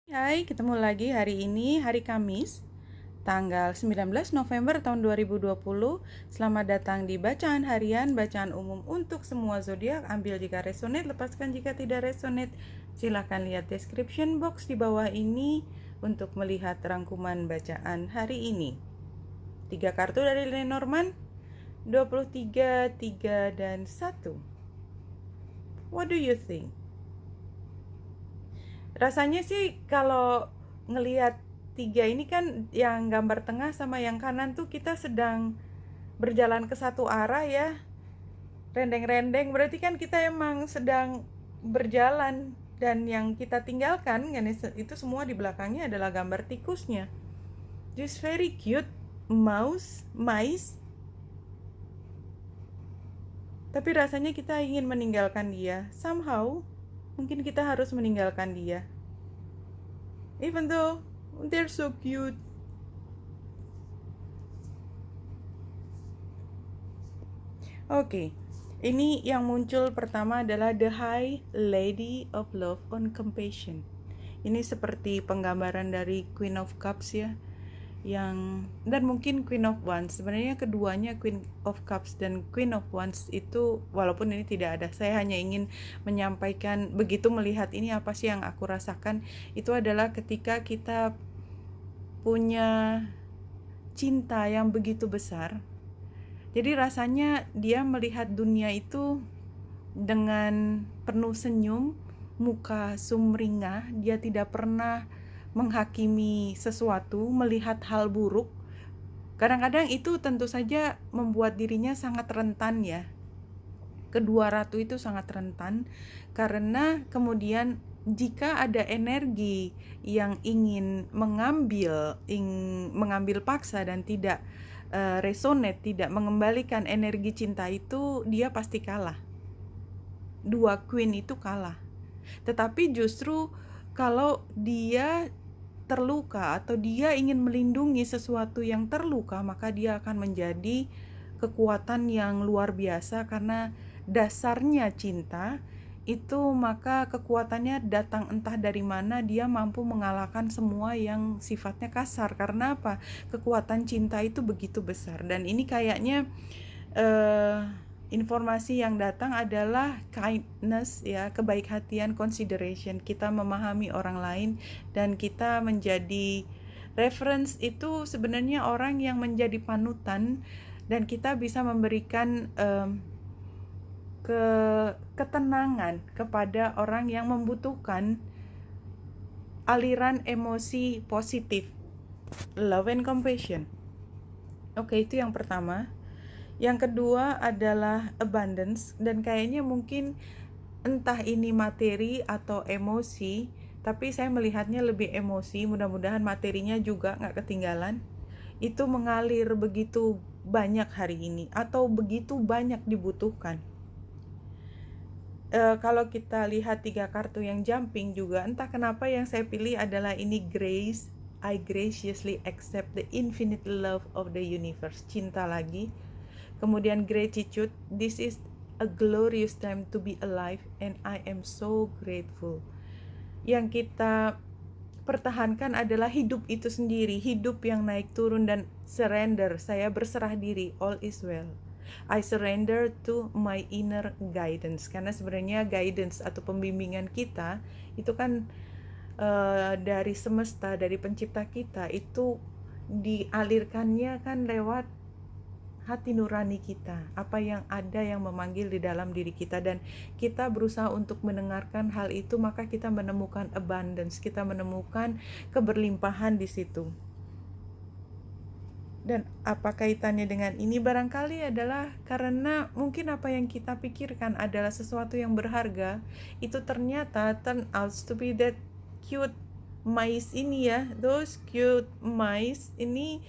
Hai, ketemu lagi hari ini, hari Kamis, tanggal 19 November tahun 2020. Selamat datang di Bacaan Harian, bacaan umum untuk semua zodiak. Ambil jika resonate, lepaskan jika tidak resonate. Silahkan lihat description box di bawah ini untuk melihat rangkuman bacaan hari ini. 3 kartu dari Lenormand, 23, 3, dan 1. What do you think? Rasanya sih kalau ngelihat tiga ini kan yang gambar tengah sama yang kanan tuh kita sedang berjalan ke satu arah ya. Rendeng-rendeng berarti kan kita emang sedang berjalan, dan yang kita tinggalkan kan itu semua di belakangnya adalah gambar tikusnya. Just very cute, mice. Tapi rasanya kita ingin meninggalkan dia. Somehow, mungkin kita harus meninggalkan dia. Even though they're so cute. Oke, ini yang muncul pertama adalah The High Lady of Love on Compassion. Ini seperti penggambaran dari Queen of Cups ya, dan mungkin Queen of Wands. Sebenarnya keduanya Queen of Cups dan Queen of Wands itu, walaupun ini tidak ada, saya hanya ingin menyampaikan begitu melihat ini apa sih yang aku rasakan. Itu adalah ketika kita punya cinta yang begitu besar. Jadi rasanya dia melihat dunia itu dengan penuh senyum, muka sumringah, dia tidak pernah menghakimi sesuatu, melihat hal buruk. Kadang-kadang itu tentu saja membuat dirinya sangat rentan ya. Kedua ratu itu sangat rentan karena kemudian jika ada energi yang ingin mengambil paksa dan tidak resonate, tidak mengembalikan energi cinta itu, dia pasti kalah. Dua queen itu kalah. Tetapi justru kalau dia terluka atau dia ingin melindungi sesuatu yang terluka, maka dia akan menjadi kekuatan yang luar biasa karena dasarnya cinta itu, maka kekuatannya datang entah dari mana, dia mampu mengalahkan semua yang sifatnya kasar. Karena apa? Kekuatan cinta itu begitu besar. Dan ini kayaknya informasi yang datang adalah kindness ya, kebaik hatian, consideration. Kita memahami orang lain dan kita menjadi reference. Itu sebenarnya orang yang menjadi panutan, dan kita bisa memberikan ketenangan kepada orang yang membutuhkan aliran emosi positif, love and compassion. Oke, itu yang pertama. Yang kedua adalah abundance, dan kayaknya mungkin entah ini materi atau emosi, tapi saya melihatnya lebih emosi. Mudah-mudahan materinya juga nggak ketinggalan. Itu mengalir begitu banyak hari ini, atau begitu banyak dibutuhkan. Kalau kita lihat tiga kartu yang jumping juga, entah kenapa yang saya pilih adalah ini, grace. I graciously accept the infinite love of the universe. Cinta lagi. Kemudian gratitude. This is a glorious time to be alive and I am so grateful. Yang kita pertahankan adalah hidup itu sendiri, hidup yang naik turun dan surrender. Saya berserah diri, all is well. I surrender to my inner guidance. Karena sebenarnya guidance atau pembimbingan kita itu kan dari semesta, dari pencipta kita, itu dialirkannya kan lewat hati nurani kita, apa yang ada yang memanggil di dalam diri kita, dan kita berusaha untuk mendengarkan hal itu, maka kita menemukan abundance, kita menemukan keberlimpahan di situ. Dan apa kaitannya dengan ini? Barangkali adalah karena mungkin apa yang kita pikirkan adalah sesuatu yang berharga, itu ternyata turn out to be that cute mice ini ya. Those cute mice ini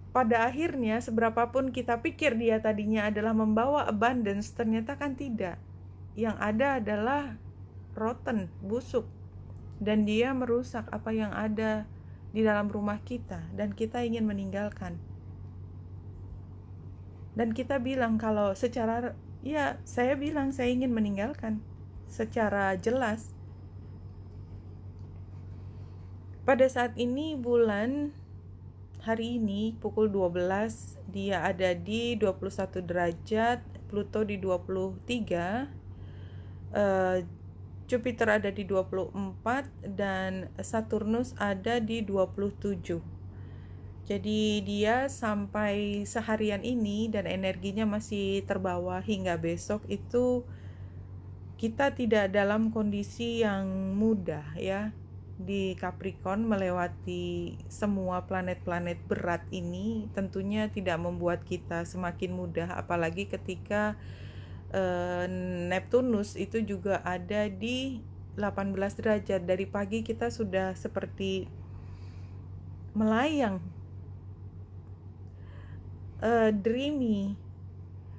pada akhirnya, seberapapun kita pikir dia tadinya adalah membawa abundance, ternyata kan tidak. Yang ada adalah rotten, busuk, dan dia merusak apa yang ada di dalam rumah kita, dan kita ingin meninggalkan. Dan kita bilang kalau secara, ya saya bilang saya ingin meninggalkan secara jelas. Pada saat ini bulan hari ini pukul 12 dia ada di 21 derajat, Pluto di 23, Jupiter ada di 24 dan Saturnus ada di 27. Jadi dia sampai seharian ini dan energinya masih terbawa hingga besok itu kita tidak dalam kondisi yang mudah ya. Di Capricorn melewati semua planet-planet berat ini tentunya tidak membuat kita semakin mudah, apalagi ketika Neptunus itu juga ada di 18 derajat. Dari pagi kita sudah seperti melayang, dreamy,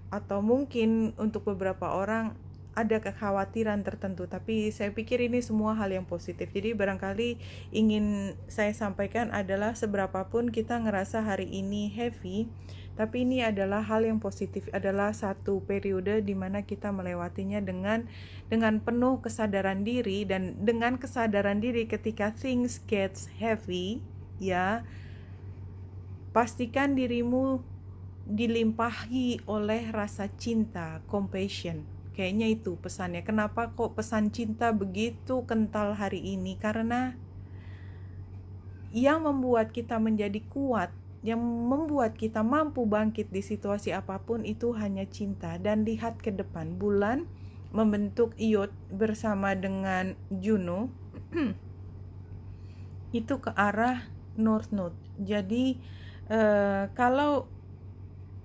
atau mungkin untuk beberapa orang ada kekhawatiran tertentu, tapi saya pikir ini semua hal yang positif. Jadi barangkali ingin saya sampaikan adalah seberapapun kita ngerasa hari ini heavy, tapi ini adalah hal yang positif, adalah satu periode di mana kita melewatinya dengan penuh kesadaran diri, dan dengan kesadaran diri ketika things gets heavy, ya, pastikan dirimu dilimpahi oleh rasa cinta, compassion. Kayaknya itu pesannya. Kenapa kok pesan cinta begitu kental hari ini? Karena yang membuat kita menjadi kuat, yang membuat kita mampu bangkit di situasi apapun itu hanya cinta. Dan lihat ke depan, bulan membentuk iot bersama dengan Juno itu ke arah North Node. Jadi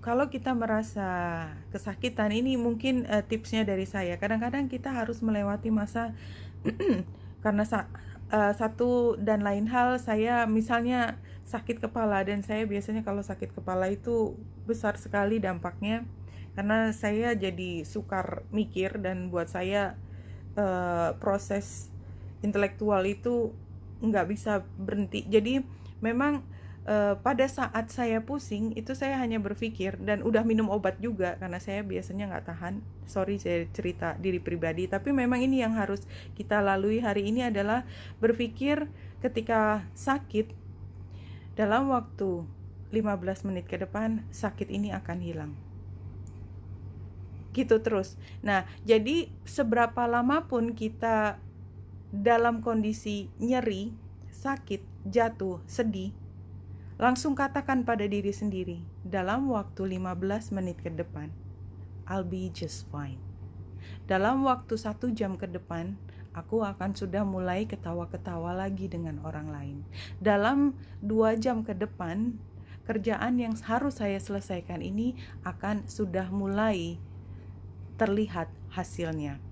kalau kita merasa kesakitan, ini mungkin tipsnya dari saya. Kadang-kadang kita harus melewati masa karena satu dan lain hal. Saya misalnya sakit kepala, dan saya biasanya kalau sakit kepala itu besar sekali dampaknya, karena saya jadi sukar mikir, dan buat saya proses intelektual itu nggak bisa berhenti. Jadi memang pada saat saya pusing itu saya hanya berpikir, dan udah minum obat juga karena saya biasanya nggak tahan. Sorry, saya cerita diri pribadi, tapi memang ini yang harus kita lalui hari ini adalah berpikir ketika sakit, dalam waktu 15 menit ke depan sakit ini akan hilang. Gitu terus. Nah, jadi seberapa lama pun kita dalam kondisi nyeri, sakit, jatuh, sedih, langsung katakan pada diri sendiri, dalam waktu 15 menit ke depan, I'll be just fine. Dalam waktu 1 jam ke depan, aku akan sudah mulai ketawa-ketawa lagi dengan orang lain. Dalam 2 jam ke depan, kerjaan yang harus saya selesaikan ini akan sudah mulai terlihat hasilnya.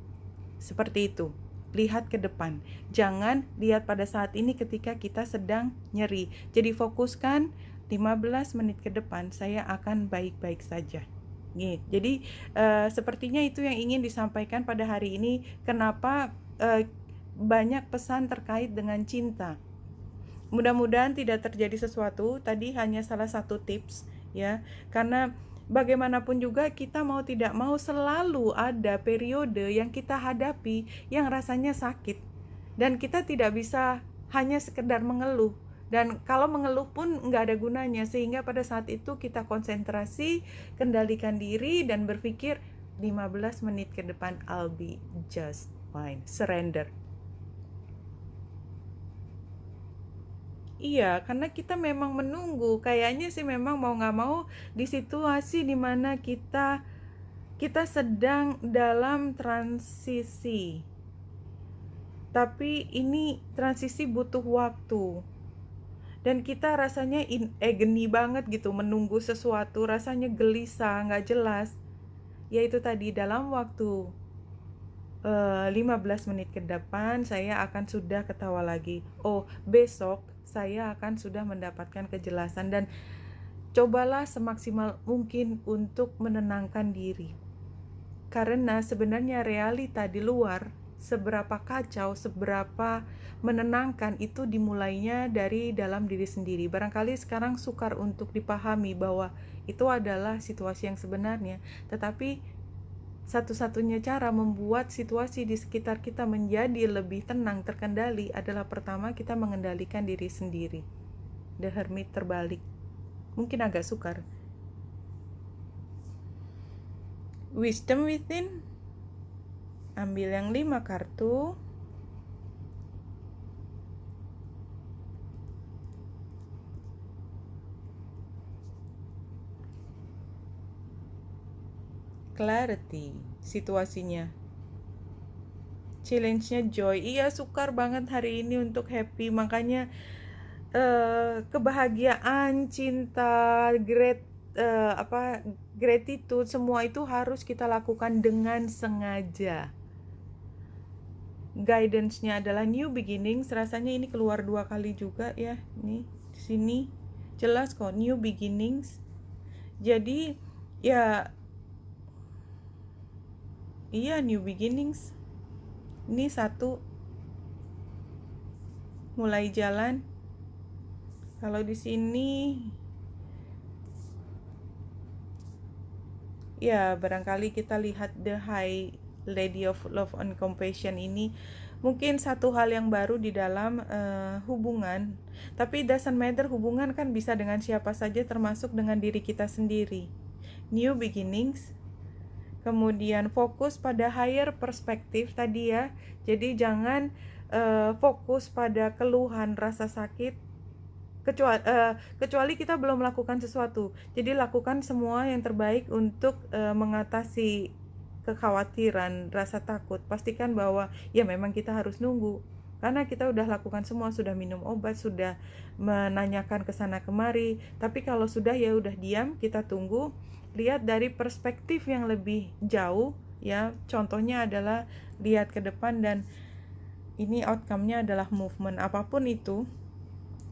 Seperti itu. Lihat ke depan, jangan lihat pada saat ini ketika kita sedang nyeri. Jadi fokuskan 15 menit ke depan saya akan baik-baik saja. Jadi sepertinya itu yang ingin disampaikan pada hari ini. Kenapa banyak pesan terkait dengan cinta. Mudah-mudahan tidak terjadi sesuatu. Tadi hanya salah satu tips ya, karena bagaimanapun juga kita mau tidak mau selalu ada periode yang kita hadapi yang rasanya sakit, dan kita tidak bisa hanya sekedar mengeluh, dan kalau mengeluh pun nggak ada gunanya. Sehingga pada saat itu kita konsentrasi, kendalikan diri, dan berpikir 15 menit ke depan I'll be just fine. Surrender. Iya, karena kita memang menunggu. Kayaknya sih memang mau nggak mau di situasi dimana kita sedang dalam transisi. Tapi ini transisi butuh waktu. Dan kita rasanya geni banget gitu, menunggu sesuatu, rasanya gelisah, nggak jelas. Yaitu tadi, dalam waktu 15 menit ke depan saya akan sudah ketawa lagi. Oh, besok saya akan sudah mendapatkan kejelasan. Dan cobalah semaksimal mungkin untuk menenangkan diri, karena sebenarnya realita di luar seberapa kacau, seberapa menenangkan, itu dimulainya dari dalam diri sendiri. Barangkali sekarang sukar untuk dipahami bahwa itu adalah situasi yang sebenarnya, tetapi satu-satunya cara membuat situasi di sekitar kita menjadi lebih tenang, terkendali adalah pertama kita mengendalikan diri sendiri. The Hermit terbalik. Mungkin agak sukar. Wisdom Within. Ambil yang 5 kartu. Clarity, situasinya. Challenge-nya Joy. Iya, sukar banget hari ini untuk happy. Makanya kebahagiaan, cinta, gratitude, semua itu harus kita lakukan dengan sengaja. Guidance-nya adalah new beginnings. Rasanya ini keluar 2 kali juga ya. Nih, di sini jelas kok new beginnings. Jadi ya iya, new beginnings. Ini 1 mulai jalan. Kalau di sini ya barangkali kita lihat the High Lady of Love and Compassion ini mungkin satu hal yang baru di dalam hubungan. Tapi doesn't matter, hubungan kan bisa dengan siapa saja, termasuk dengan diri kita sendiri. New beginnings. Kemudian fokus pada higher perspective tadi ya. Jadi jangan fokus pada keluhan, rasa sakit, kecuali kita belum melakukan sesuatu. Jadi lakukan semua yang terbaik untuk mengatasi kekhawatiran, rasa takut. Pastikan bahwa ya memang kita harus nunggu. Karena kita udah lakukan semua, sudah minum obat, sudah menanyakan ke sana kemari. Tapi kalau sudah ya udah diam, kita tunggu. Lihat dari perspektif yang lebih jauh ya. Contohnya adalah lihat ke depan, dan ini outcome-nya adalah movement. Apapun itu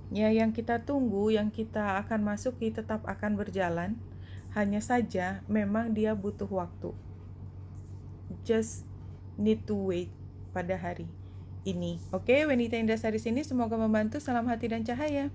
ya yang kita tunggu, yang kita akan masuki tetap akan berjalan. Hanya saja memang dia butuh waktu. Just need to wait pada hari ini. Oke, Wanita Indah Sari sini semoga membantu. Salam hati dan cahaya.